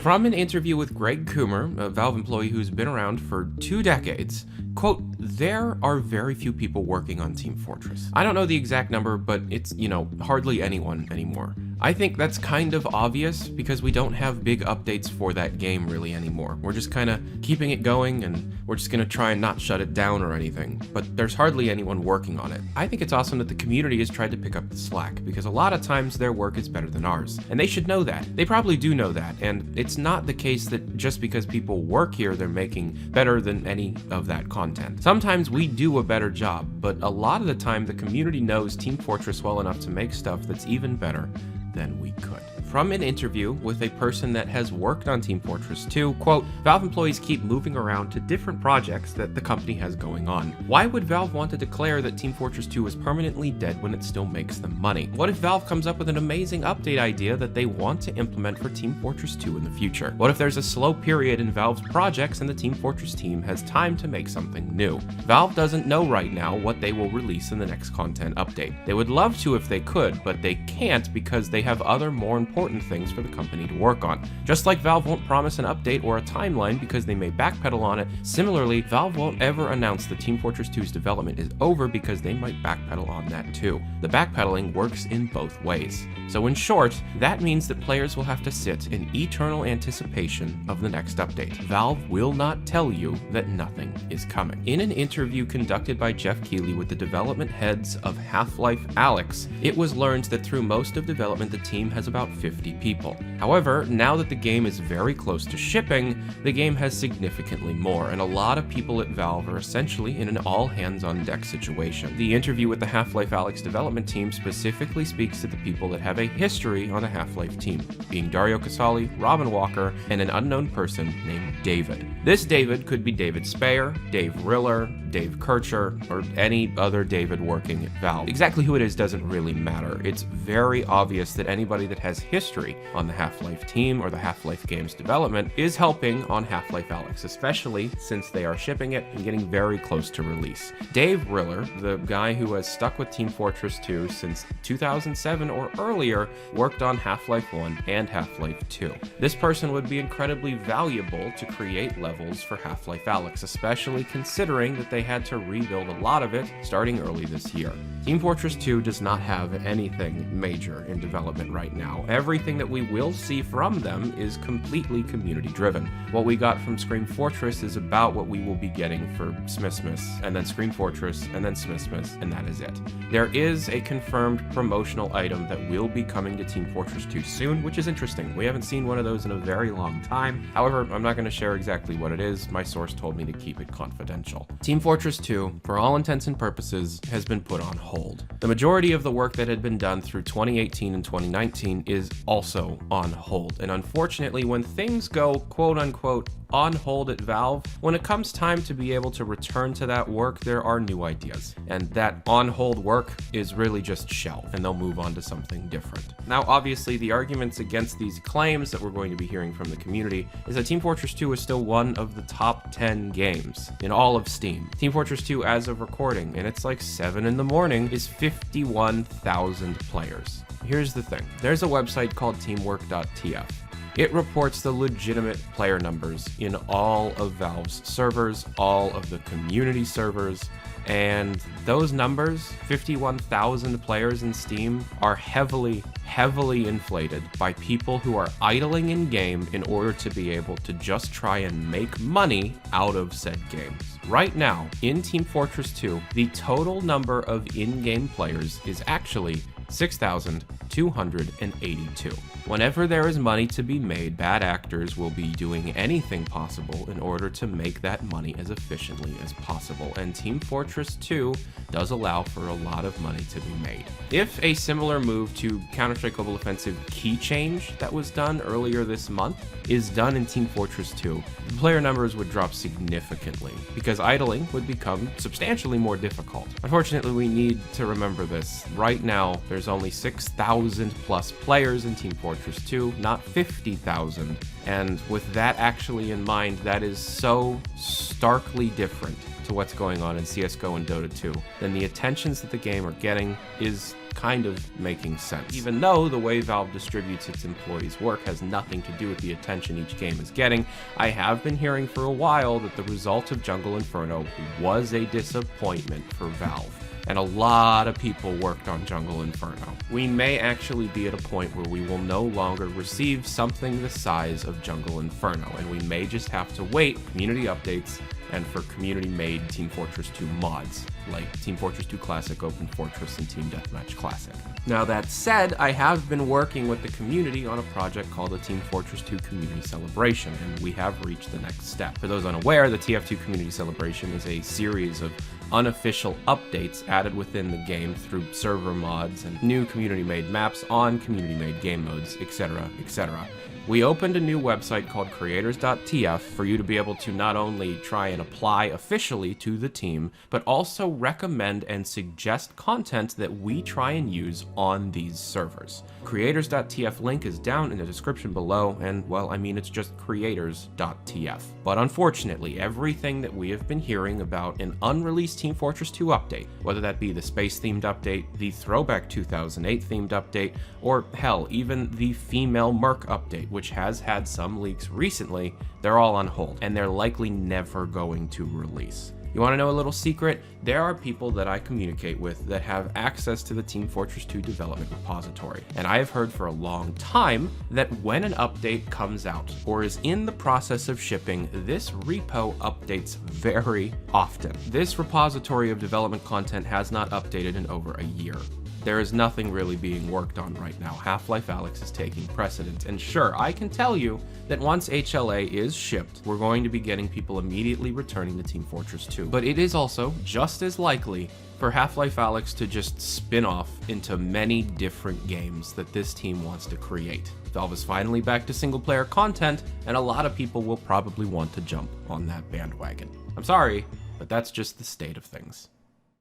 From an interview with Greg Coomer, a Valve employee who's been around for 2 decades, quote, "There are very few people working on Team Fortress." I don't know the exact number, but it's, hardly anyone anymore. I think that's kind of obvious because we don't have big updates for that game really anymore. We're just kind of keeping it going, and we're just going to try and not shut it down or anything, but there's hardly anyone working on it. I think it's awesome that the community has tried to pick up the slack, because a lot of times their work is better than ours, and they should know that. They probably do know that, and it's not the case that just because people work here, they're making better than any of that content. Sometimes we do a better job, but a lot of the time the community knows Team Fortress well enough to make stuff that's even better than we could. From an interview with a person that has worked on Team Fortress 2, quote, "Valve employees keep moving around to different projects that the company has going on. Why would Valve want to declare that Team Fortress 2 is permanently dead when it still makes them money? What if Valve comes up with an amazing update idea that they want to implement for Team Fortress 2 in the future? What if there's a slow period in Valve's projects and the Team Fortress team has time to make something new? Valve doesn't know right now what they will release in the next content update. They would love to if they could, but they can't because they have other more important things for the company to work on. Just like Valve won't promise an update or a timeline because they may backpedal on it, similarly, Valve won't ever announce that Team Fortress 2's development is over because they might backpedal on that too. The backpedaling works in both ways. So in short, that means that players will have to sit in eternal anticipation of the next update. Valve will not tell you that nothing is coming. In an interview conducted by Jeff Keighley with the development heads of Half-Life Alyx, it was learned that through most of development the team has about 50 people. However, now that the game is very close to shipping, the game has significantly more, and a lot of people at Valve are essentially in an all-hands-on-deck situation. The interview with the Half-Life Alyx development team specifically speaks to the people that have a history on the Half-Life team, being Dario Casali, Robin Walker, and an unknown person named David. This David could be David Speyer, Dave Riller, Dave Kircher, or any other David working at Valve. Exactly who it is doesn't really matter. It's very obvious that anybody that has history on the Half-Life team or the Half-Life game's development is helping on Half-Life Alyx, especially since they are shipping it and getting very close to release. Dave Riller, the guy who has stuck with Team Fortress 2 since 2007 or earlier, worked on Half-Life 1 and Half-Life 2. This person would be incredibly valuable to create levels for Half-Life Alyx, especially considering that they had to rebuild a lot of it starting early this year. Team Fortress 2 does not have anything major in development right now. Everything that we will see from them is completely community driven. What we got from Scream Fortress is about what we will be getting for Smithsmith, and then Scream Fortress, and then Smithsmith, and that is it. There is a confirmed promotional item that will be coming to Team Fortress 2 soon, which is interesting. We haven't seen one of those in a very long time. However, I'm not going to share exactly what it is. My source told me to keep it confidential. Team Fortress 2, for all intents and purposes, has been put on hold. The majority of the work that had been done through 2018 and 2019 is also on hold. And unfortunately, when things go quote-unquote on hold at Valve, when it comes time to be able to return to that work, there are new ideas. And that on-hold work is really just shelved, and they'll move on to something different. Now, obviously, the arguments against these claims that we're going to be hearing from the community is that Team Fortress 2 is still one of the top 10 games in all of Steam. Team Fortress 2, as of recording, and it's like 7 in the morning, is 51,000 players. Here's the thing. There's a website called teamwork.tf. It reports the legitimate player numbers in all of Valve's servers, all of the community servers, and those numbers, 51,000 players in Steam, are heavily inflated by people who are idling in game in order to be able to just try and make money out of said games. Right now, in Team Fortress 2, the total number of in-game players is actually 6,282. Whenever there is money to be made, bad actors will be doing anything possible in order to make that money as efficiently as possible, and Team Fortress 2 does allow for a lot of money to be made. If a similar move to Counter-Strike Global Offensive key change that was done earlier this month is done in Team Fortress 2, the player numbers would drop significantly because idling would become substantially more difficult. Unfortunately, we need to remember this. Right now, there's only 6,000 plus players in Team Fortress 2, not 50,000. And with that actually in mind, that is so starkly different to what's going on in CSGO and Dota 2, then the attentions that the game are getting is kind of making sense. Even though the way Valve distributes its employees' work has nothing to do with the attention each game is getting, I have been hearing for a while that the result of Jungle Inferno was a disappointment for Valve. And a lot of people worked on Jungle Inferno. We may actually be at a point where we will no longer receive something the size of Jungle Inferno, and we may just have to wait for community updates and for community-made Team Fortress 2 mods, like Team Fortress 2 Classic, Open Fortress, and Team Deathmatch Classic. Now that said, I have been working with the community on a project called the Team Fortress 2 Community Celebration, and we have reached the next step. For those unaware, the TF2 Community Celebration is a series of unofficial updates added within the game through server mods and new community-made maps on community-made game modes, etc., etc. We opened a new website called creators.tf for you to be able to not only try and apply officially to the team, but also recommend and suggest content that we try and use on these servers. Creators.tf link is down in the description below, and well, I mean, it's just creators.tf. But unfortunately, everything that we have been hearing about an unreleased Team Fortress 2 update, whether that be the space-themed update, the Throwback 2008 themed update, or hell, even the female Merc update, which has had some leaks recently, they're all on hold, and they're likely never going to release. You want to know a little secret? There are people that I communicate with that have access to the Team Fortress 2 development repository, and I have heard for a long time that when an update comes out or is in the process of shipping, this repo updates very often. This repository of development content has not updated in over a year. There is nothing really being worked on right now. Half-Life Alyx is taking precedence, and sure, I can tell you that once HLA is shipped, we're going to be getting people immediately returning to Team Fortress 2. But it is also just as likely for Half-Life Alyx to just spin off into many different games that this team wants to create. Valve is finally back to single-player content, and a lot of people will probably want to jump on that bandwagon. I'm sorry, but that's just the state of things.